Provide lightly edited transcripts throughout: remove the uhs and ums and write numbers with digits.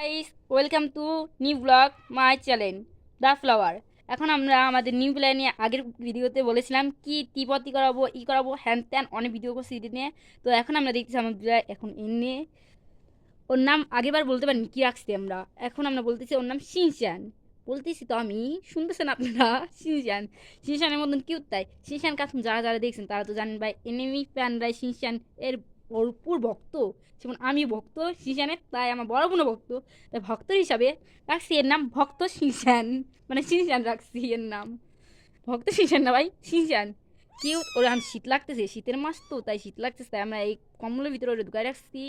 Guys, welcome to new blog my channel the flower. এখন আমরা আমাদের নিউ প্ল্যান নিয়ে আগের ভিডিওতে বলেছিলাম কি টিপতি করাবো করাবো হ্যান ত্যান অনেক ভিডিও করছি এটি নিয়ে। তো এখন আমরা দেখতেছি আমরা এখন এনে ওর নাম আগেবার বলতে পারিনি কি রাখছি আমরা। এখন আমরা বলতেছি ওর নাম শিনচ্যান। বলতেছি তো আমি, শুনতেছেন আপনারা? শিনচ্যান, শিনচ্যানের মতন কিউট তাই। শিনচ্যান কার্টুন যারা যারা দেখছেন তারা তো জানেন ভাই, এনিমি ফ্যানরাই শিনচ্যান এর ভরপুর ভক্ত। যেমন আমি ভক্ত শিনচ্যানের, তাই আমার বড় বোনও ভক্ত। তাই ভক্ত হিসাবে রাখছি এর নাম ভক্ত শিনচ্যান, মানে শিনচ্যান রাখছি এর নাম। ভক্ত শিনচ্যান না ভাই, শিনচ্যান। কিউট। ওরা এখন শীত লাগতেছে, শীতের মাস তো তাই শীত লাগতেছে, তাই আমরা এই কম্বলের ভিতরে ওরা ঢুকাই রাখছি।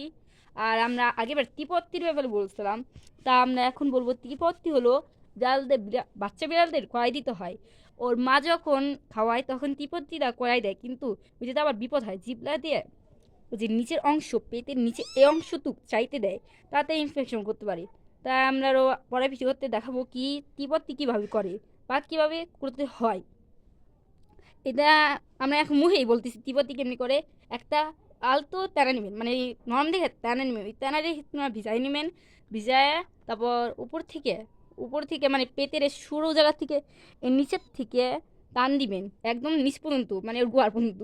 আর আমরা আগেবার ত্রিপত্তির ব্যাপারে বলছিলাম, তা আমরা এখন বলবো ত্রিপত্তি হলো বিড়ালদের বাচ্চা বিড়ালদের কড়াই দিতে হয়। ওর মা যখন খাওয়ায় তখন ত্রিপত্তিরা কড়াই দেয়, কিন্তু ওই যে আবার বিপদ হয় জিবলা দিয়ে ওই যে নিচের অংশ, পেটের নিচে এই অংশটুক চাইতে দেয়, তাতে ইনফেকশন করতে পারে। তাই আমরা আরও পরে ভিডিও করতে দেখাবো কি ত্রিপত্তি কীভাবে করে বা কীভাবে করতে হয়। এটা আমরা এখন মুখেই বলতেছি তিব্বতি কেমনি করে। একটা আলতো তেনা নেবেন, মানে নরম দেখে তেনা নেবেন, ওই তেনারে ভিজাই নেবেন। ভিজায় তারপর উপর থেকে মানে পেটের এই সরু জায়গা থেকে এর নিচের থেকে টান দিবেন একদম নিচ পর্যন্ত, মানে ওর গোয়ার পর্যন্ত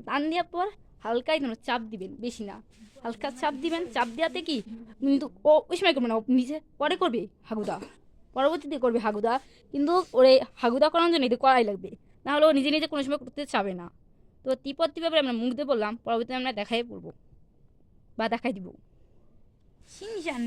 টান দেওয়ার পর হালকাই ধরো চাপ দিবেন, বেশি না, হালকা চাপ দিবেন। চাপ দেওয়াতে কি কিন্তু ও ওই সময় করবে না, ও নিজে পরে করবে হাগুদা, পরবর্তীতে করবে হাগুদা। কিন্তু ওর এই হাগুদা করানোর জন্য এটি করাই লাগবে, না হলে ও নিজে নিজে কোনো সময় করতে চাবে না। তো তিব্বতি ব্যাপারে আমরা মুখ দিয়ে বললাম, পরবর্তীতে আমরা দেখাই পড়বো বা দেখাই দিব। শিনচান